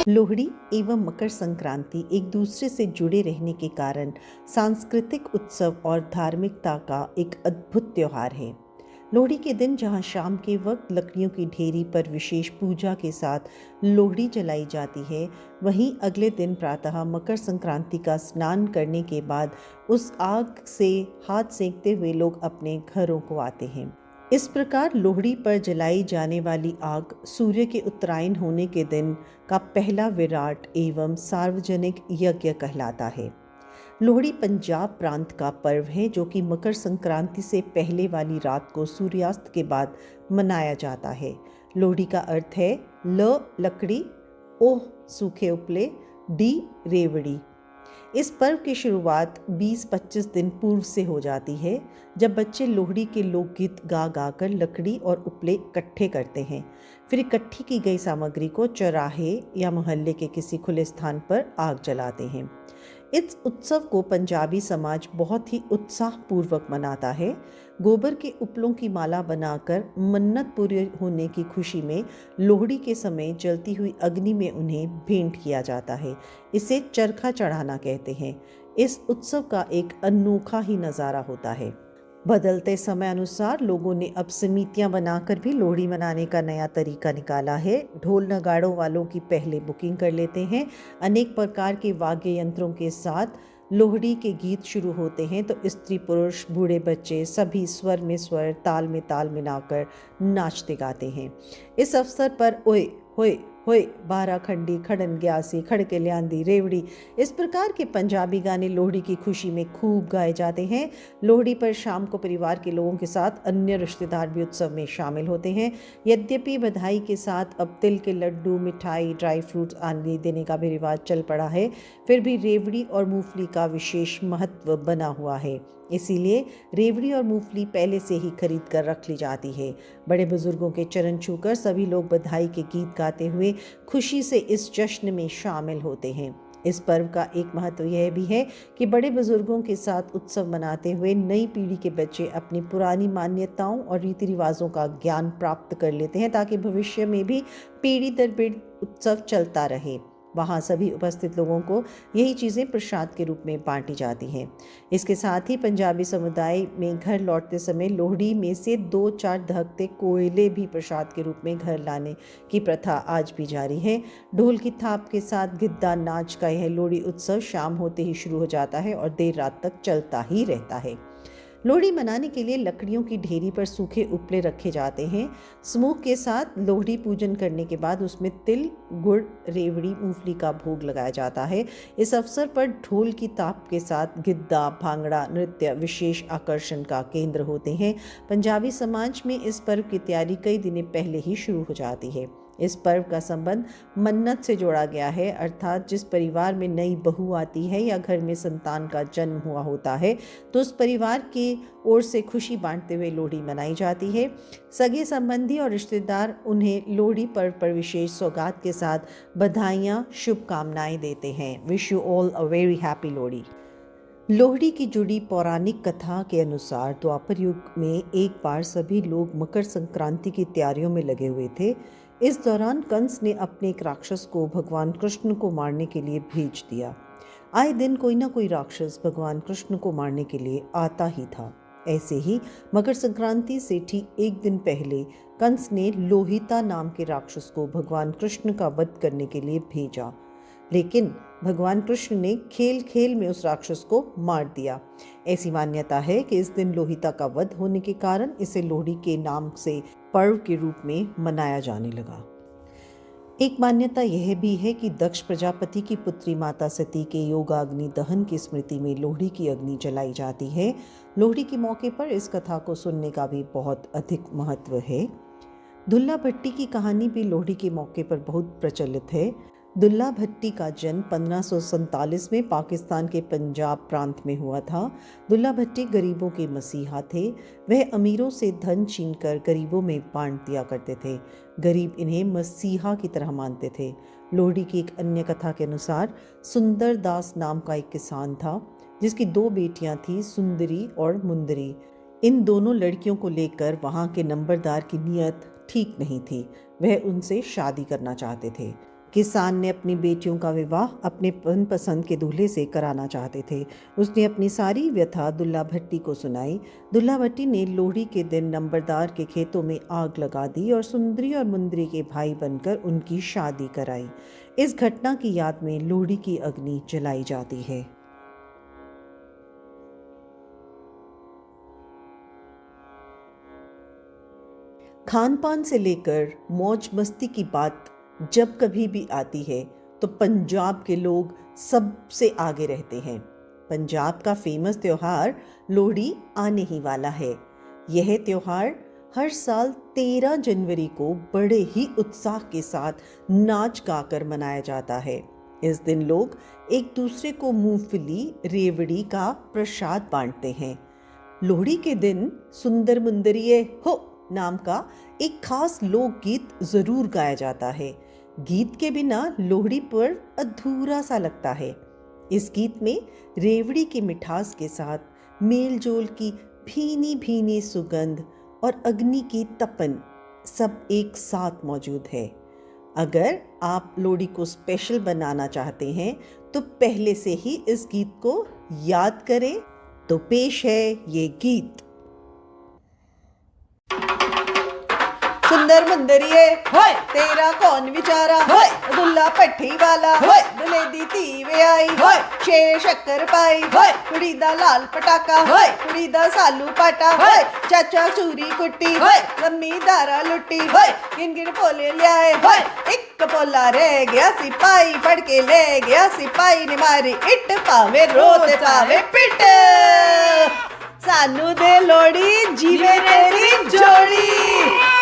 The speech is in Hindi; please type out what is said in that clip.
लोहड़ी एवं मकर संक्रांति एक दूसरे से जुड़े रहने के कारण सांस्कृतिक उत्सव और धार्मिकता का एक अद्भुत त्योहार है। लोहड़ी के दिन जहां शाम के वक्त लकड़ियों की ढेरी पर विशेष पूजा के साथ लोहड़ी जलाई जाती है, वहीं अगले दिन प्रातः मकर संक्रांति का स्नान करने के बाद उस आग से हाथ सेंकते हुए लोग अपने घरों को आते हैं। इस प्रकार लोहड़ी पर जलाई जाने वाली आग सूर्य के उत्तरायण होने के दिन का पहला विराट एवं सार्वजनिक यज्ञ कहलाता है। लोहड़ी पंजाब प्रांत का पर्व है जो कि मकर संक्रांति से पहले वाली रात को सूर्यास्त के बाद मनाया जाता है। लोहड़ी का अर्थ है ल लकड़ी, ओह सूखे उपले, डी रेवड़ी। इस पर्व की शुरुआत 20-25 दिन पूर्व से हो जाती है, जब बच्चे लोहड़ी के लोकगीत गा गा कर लकड़ी और उपले इकट्ठे करते हैं। फिर इकट्ठी की गई सामग्री को चौराहे या मोहल्ले के किसी खुले स्थान पर आग जलाते हैं। इस उत्सव को पंजाबी समाज बहुत ही उत्साहपूर्वक मनाता है। गोबर के उपलों की माला बनाकर मन्नत पूरी होने की खुशी में लोहड़ी के समय जलती हुई अग्नि में उन्हें भेंट किया जाता है। इसे चरखा चढ़ाना कहते हैं। इस उत्सव का एक अनोखा ही नज़ारा होता है। बदलते समय अनुसार लोगों ने अब समितियां बनाकर भी लोहड़ी मनाने का नया तरीका निकाला है। ढोल नगाड़ों वालों की पहले बुकिंग कर लेते हैं। अनेक प्रकार के वाद्य यंत्रों के साथ लोहड़ी के गीत शुरू होते हैं तो स्त्री पुरुष बूढ़े बच्चे सभी स्वर में स्वर ताल मिलाकर नाचते गाते हैं। इस अवसर पर ओए होए होए बारह खंडी खड़न ग्यासी खड़के ल्यांदी रेवड़ी इस प्रकार के पंजाबी गाने लोहड़ी की खुशी में खूब गाए जाते हैं। लोहड़ी पर शाम को परिवार के लोगों के साथ अन्य रिश्तेदार भी उत्सव में शामिल होते हैं। यद्यपि बधाई के साथ अब तिल के लड्डू मिठाई ड्राई फ्रूट्स आदि देने का भी रिवाज चल पड़ा है, फिर भी रेवड़ी और मूंगफली का विशेष महत्व बना हुआ है। इसीलिए रेवड़ी और मूंगफली पहले से ही खरीद कर रख ली जाती है। बड़े बुजुर्गों के चरण छूकर सभी लोग बधाई के गीत गाते हुए खुशी से इस जश्न में शामिल होते हैं। इस पर्व का एक महत्व यह भी है कि बड़े बुजुर्गों के साथ उत्सव मनाते हुए नई पीढ़ी के बच्चे अपनी पुरानी मान्यताओं और रीति रिवाजों का ज्ञान प्राप्त कर लेते हैं, ताकि भविष्य में भी पीढ़ी दर पीढ़ी उत्सव चलता रहे। वहाँ सभी उपस्थित लोगों को यही चीज़ें प्रसाद के रूप में बांटी जाती हैं। इसके साथ ही पंजाबी समुदाय में घर लौटते समय लोहड़ी में से 2-4 दहकते कोयले भी प्रसाद के रूप में घर लाने की प्रथा आज भी जारी है। ढोल की थाप के साथ गिद्दा नाच का यह लोहड़ी उत्सव शाम होते ही शुरू हो जाता है और देर रात तक चलता ही रहता है। लोहड़ी मनाने के लिए लकड़ियों की ढेरी पर सूखे उपले रखे जाते हैं। समूह के साथ लोहड़ी पूजन करने के बाद उसमें तिल गुड़ रेवड़ी मूंगफली का भोग लगाया जाता है। इस अवसर पर ढोल की ताप के साथ गिद्दा भांगड़ा नृत्य विशेष आकर्षण का केंद्र होते हैं। पंजाबी समाज में इस पर्व की तैयारी कई दिन पहले ही शुरू हो जाती है। इस पर्व का संबंध मन्नत से जोड़ा गया है, अर्थात जिस परिवार में नई बहू आती है या घर में संतान का जन्म हुआ होता है तो उस परिवार की ओर से खुशी बांटते हुए लोहड़ी मनाई जाती है। सगे संबंधी और रिश्तेदार उन्हें लोहड़ी पर्व पर विशेष सौगात के साथ बधाइयाँ शुभकामनाएं देते हैं। Wish you all a very happy Lohri. Lohri की जुड़ी पौराणिक कथा के अनुसार द्वापर युग में एक बार सभी लोग मकर संक्रांति की तैयारियों में लगे हुए थे। इस दौरान कंस ने अपने एक राक्षस को भगवान कृष्ण को मारने के लिए भेज दिया। आए दिन कोई ना कोई राक्षस भगवान कृष्ण को मारने के लिए आता ही था। ऐसे ही मकर संक्रांति से ठीक एक दिन पहले कंस ने लोहिता नाम के राक्षस को भगवान कृष्ण का वध करने के लिए भेजा, लेकिन भगवान कृष्ण ने खेल खेल में उस राक्षस को मार दिया। ऐसी मान्यता है कि इस दिन लोहिता का वध होने के कारण इसे लोहड़ी के नाम से पर्व के रूप में मनाया जाने लगा। एक मान्यता यह भी है कि दक्ष प्रजापति की पुत्री माता सती के योगाग्नि दहन की स्मृति में लोहड़ी की अग्नि जलाई जाती है। लोहड़ी के मौके पर इस कथा को सुनने का भी बहुत अधिक महत्व है। दुल्ला भट्टी की कहानी भी लोहड़ी के मौके पर बहुत प्रचलित है। दुल्ला भट्टी का जन्म 1547 में पाकिस्तान के पंजाब प्रांत में हुआ था। दुल्ला भट्टी गरीबों के मसीहा थे। वह अमीरों से धन छीनकर गरीबों में बांट दिया करते थे। गरीब इन्हें मसीहा की तरह मानते थे। लोहड़ी की एक अन्य कथा के अनुसार सुंदर दास नाम का एक किसान था जिसकी 2 बेटियां थीं, सुंदरी और मुंदरी। इन दोनों लड़कियों को लेकर वहाँ के नंबरदार की नियत ठीक नहीं थी। वह उनसे शादी करना चाहते थे। किसान ने अपनी बेटियों का विवाह अपने मनपसंद के दूल्हे से कराना चाहते थे। उसने अपनी सारी व्यथा दुल्ला भट्टी को सुनाई। दुल्ला भट्टी ने लोहड़ी के दिन नंबरदार के खेतों में आग लगा दी और सुंदरी और मुंदरी के भाई बनकर उनकी शादी कराई। इस घटना की याद में लोहड़ी की अग्नि जलाई जाती है। खान पान से लेकर मौज मस्ती की बात जब कभी भी आती है तो पंजाब के लोग सबसे आगे रहते हैं। पंजाब का फेमस त्योहार लोहड़ी आने ही वाला है। यह त्योहार हर साल 13 जनवरी को बड़े ही उत्साह के साथ नाच गाकर मनाया जाता है। इस दिन लोग एक दूसरे को मूंगफली रेवड़ी का प्रसाद बांटते हैं। लोहड़ी के दिन सुंदर मुंदरिये हो नाम का एक खास लोकगीत जरूर गाया जाता है। गीत के बिना लोहड़ी पर्व अधूरा सा लगता है। इस गीत में रेवड़ी की मिठास के साथ मेलजोल की भीनी भीनी सुगंध और अग्नि की तपन सब एक साथ मौजूद है। अगर आप लोहड़ी को स्पेशल बनाना चाहते हैं तो पहले से ही इस गीत को याद करें। तो पेश है ये गीत। सुंदर मुंदरिये होय तेरा कौन विचारा होय दुल्ला पट्टी वाला होय दुल्हे दी तीवे आई होय छे शक्कर पाई होय कुड़ी दा लाल पटाका होय कुड़ी दा सालू पाटा होय चाचा चूरी कुट्टी होय मम्मी दारा लुट्टी होय गिन गिन पोले लियाए होय एक पोला रह गया सिपाही फड़ के ले गया सिपाही ने मारी इट पावे रोते पावे पिट सानू दे लोड़ी जीवे तेरी जोड़ी।